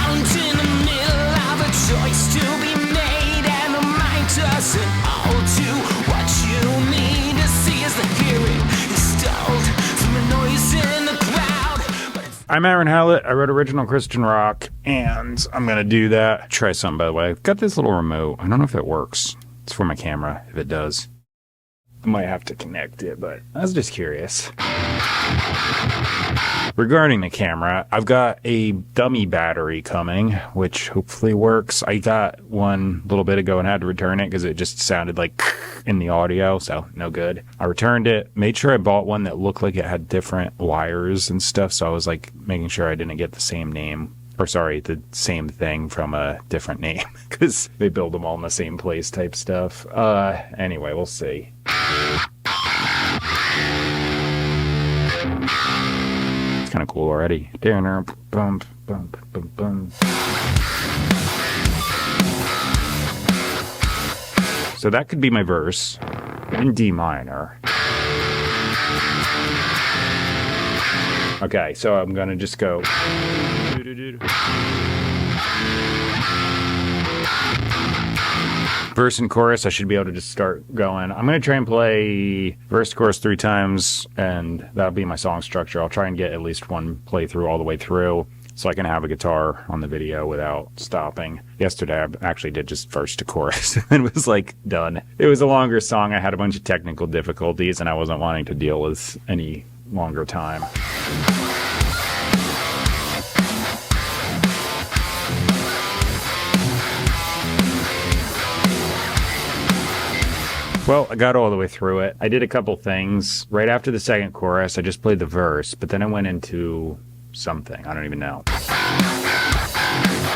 found in the middle of a choice to be made, and the mind doesn't all do what you need to see as the hearing is stalled from the noise in the crowd. I'm Aaron Hallett. I wrote original Christian rock, and I'm gonna do that. Try something, by the way. I've got this little remote. I don't know if it works. It's for my camera, if it does. I might have to connect it, but I was just curious. Regarding the camera, I've got a dummy battery coming, which hopefully works. I got one a little bit ago and had to return it because it just sounded like in the audio, so no good. I returned it, made sure I bought one that looked like it had different wires and stuff, so I was like making sure I didn't get the same name. Or sorry, the same thing from a different name, because they build them all in the same place type stuff. Anyway, we'll see. It's kind of cool already. Bump, bump, bump, bump. So that could be my verse in D minor. Okay, so I'm gonna just go. Verse and chorus, I should be able to just start going. I'm going to try and play verse, chorus 3 times, and that'll be my song structure. I'll try and get at least one playthrough all the way through so I can have a guitar on the video without stopping. Yesterday, I actually did just verse to chorus and was like done. It was a longer song. I had a bunch of technical difficulties, and I wasn't wanting to deal with any longer time. Well, I got all the way through it. I did a couple things. Right after the second chorus, I just played the verse, but then I went into something. I don't even know.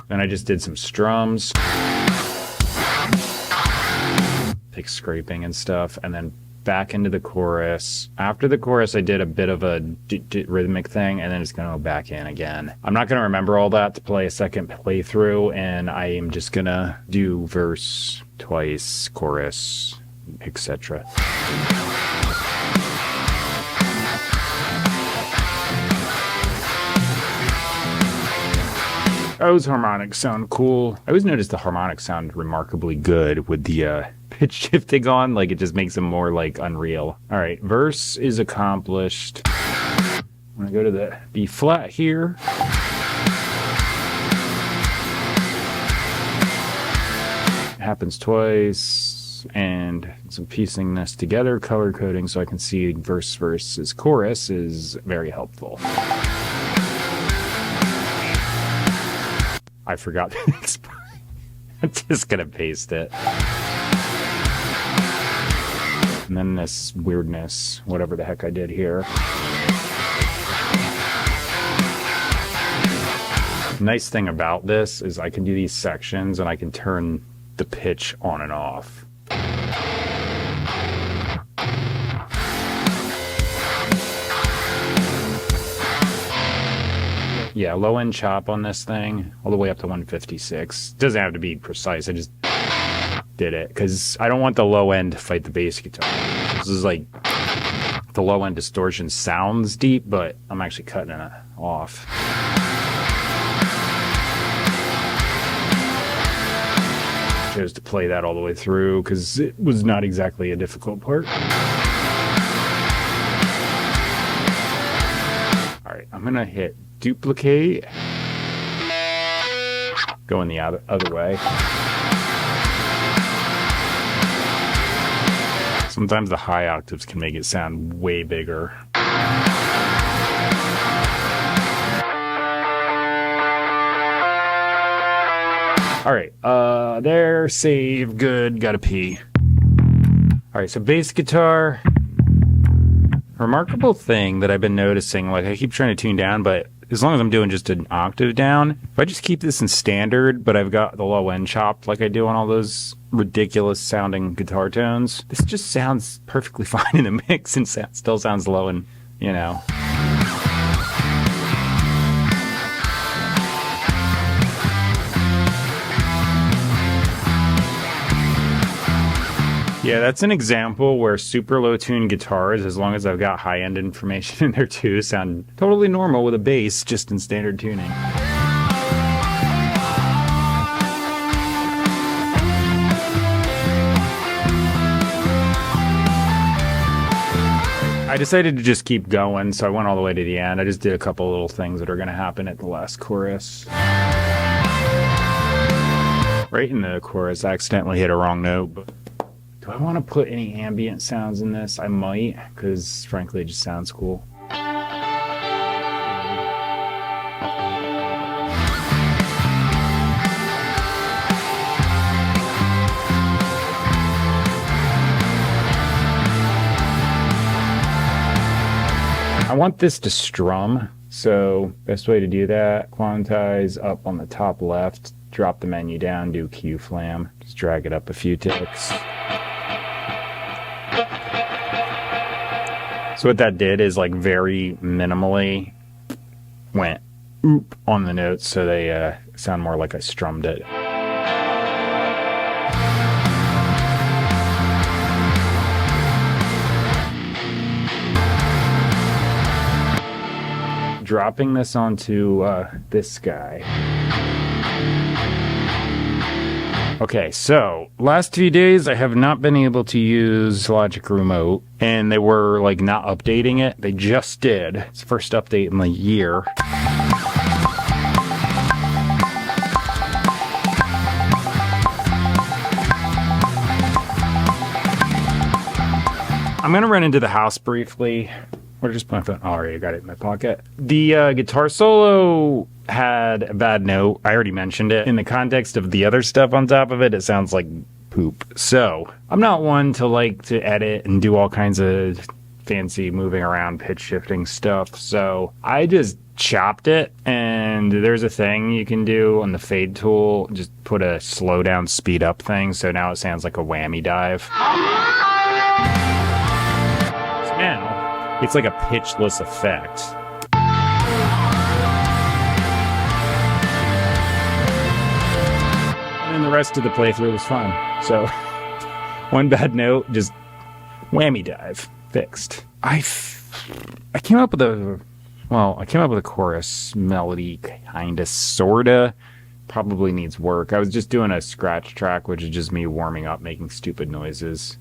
Then I just did some strums, pick scraping and stuff, and then back into the chorus. After the chorus, I did a bit of a rhythmic thing, and then it's going to go back in again. I'm not going to remember all that to play a second playthrough, and I am just going to do verse twice, chorus, etc. Those harmonics sound cool. I always noticed the harmonics sound remarkably good with the pitch shifting on. Like, it just makes them more, like, unreal. Alright, verse is accomplished. I'm gonna go to the B flat here. It happens twice. And some piecing this together, color coding so I can see verse versus chorus is very helpful. I forgot to explain. I'm just gonna paste it. And then this weirdness, whatever the heck I did here. Nice thing about this is I can do these sections and I can turn the pitch on and off. Yeah, low end chop on this thing, all the way up to 156. Doesn't have to be precise, I just did it, because I don't want the low end to fight the bass guitar. This is like, the low end distortion sounds deep, but I'm actually cutting it off. Chose to play that all the way through, because it was not exactly a difficult part. Alright, I'm gonna hit duplicate, going the other way. Sometimes the high octaves can make it sound way bigger. Alright, there, save, good, gotta pee. Alright, so bass guitar. Remarkable thing that I've been noticing, like I keep trying to tune down, but as long as I'm doing just an octave down, if I just keep this in standard, but I've got the low end chopped like I do on all those ridiculous sounding guitar tones, this just sounds perfectly fine in the mix and still sounds low and, you know. Yeah, that's an example where super low tuned guitars, as long as I've got high end information in there too, sound totally normal with a bass just in standard tuning. I decided to just keep going, so I went all the way to the end. I just did a couple little things that are going to happen at the last chorus. Right in the chorus, I accidentally hit a wrong note. But do I want to put any ambient sounds in this? I might, because frankly, it just sounds cool. I want this to strum, so best way to do that, quantize up on the top left, drop the menu down, do Q flam, just drag it up a few ticks. So what that did is like very minimally went oop on the notes so they sound more like I strummed it. Dropping this onto this guy. Okay, so last few days I have not been able to use Logic Remote, and they were like not updating it. They just did. It's the first update in the year. I'm gonna run into the house briefly. Or just my phone. Oh, already got it in my pocket. The guitar solo had a bad note. I already mentioned it. In the context of the other stuff on top of it, it sounds like poop. So I'm not one to like to edit and do all kinds of fancy moving around, pitch shifting stuff. So I just chopped it, and there's a thing you can do on the fade tool. Just put a slow down, speed up thing. So now it sounds like a whammy dive. So now it's like a pitchless effect. And then the rest of the playthrough was fun. So, one bad note, just whammy dive. Fixed. I came up with a chorus melody, kinda, sorta. Probably needs work. I was just doing a scratch track, which is just me warming up, making stupid noises.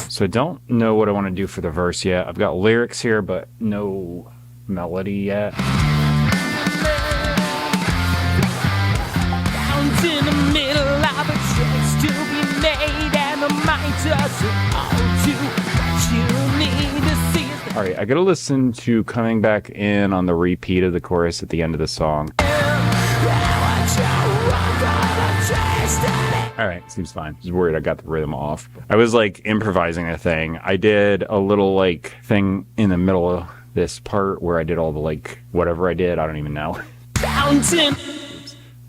So I don't know what I want to do for the verse yet. I've got lyrics here, but no melody yet. In the middle of a choice to be made, and the mind doesn't all do what you need to see. All right, I gotta listen to coming back in on the repeat of the chorus at the end of the song. All right, seems fine. I was worried I got the rhythm off. I was like improvising a thing. I did a little like thing in the middle of this part where I did all the like whatever I did. I don't even know.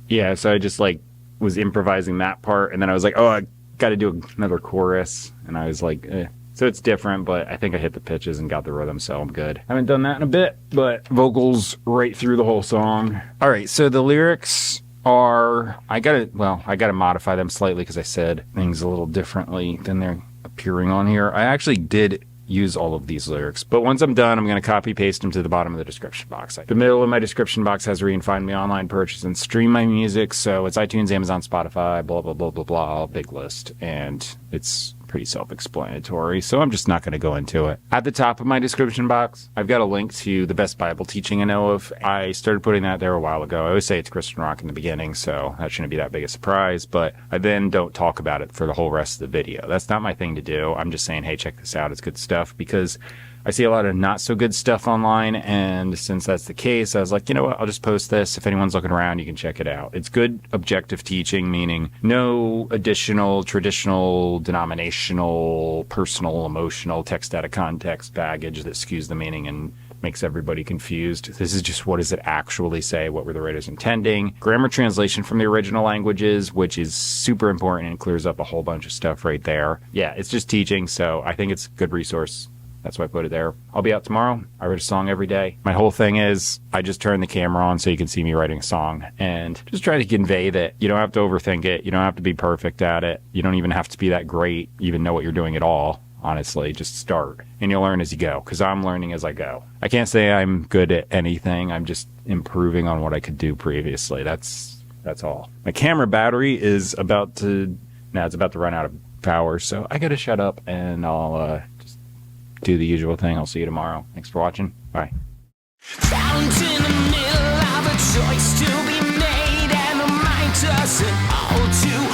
Yeah, so I just like was improvising that part, and then I was like, oh, I got to do another chorus, and I was like, eh. So it's different, but I think I hit the pitches and got the rhythm, so I'm good. I haven't done that in a bit, but vocals right through the whole song. All right, so the lyrics are, I gotta modify them slightly because I said things a little differently than they're appearing on here. I actually did use all of these lyrics, but once I'm done, I'm going to copy paste them to the bottom of the description box. The middle of my description box has where you can find me online, purchase and stream my music. So it's iTunes, Amazon, Spotify, blah blah blah blah blah, big list, and it's pretty self-explanatory, so I'm just not going to go into it. At the top of my description box, I've got a link to the best Bible teaching I know of. I started putting that there a while ago. I always say it's Christian rock in the beginning, so that shouldn't be that big a surprise, but I then don't talk about it for the whole rest of the video. That's not my thing to do. I'm just saying, hey, check this out. It's good stuff, because I see a lot of not so good stuff online, and since that's the case, I was like, you know what, I'll just post this. If anyone's looking around, you can check it out. It's good objective teaching, meaning no additional traditional, denominational, personal, emotional, text out of context baggage that skews the meaning and makes everybody confused. This is just, what does it actually say? What were the writers intending? Grammar translation from the original languages, which is super important and clears up a whole bunch of stuff right there. Yeah, it's just teaching, so I think it's a good resource. That's why I put it there. I'll be out tomorrow. I write a song every day. My whole thing is I just turn the camera on so you can see me writing a song, and just try to convey that you don't have to overthink it. You don't have to be perfect at it. You don't even have to be that great, even know what you're doing at all. Honestly, just start, and you'll learn as you go, because I'm learning as I go. I can't say I'm good at anything. I'm just improving on what I could do previously. That's all. My camera battery is about to run out of hours, so I gotta shut up, and I'll just do the usual thing. I'll see you tomorrow. Thanks for watching. Bye. Found in the middle of a choice to be made, and the mind doesn't all too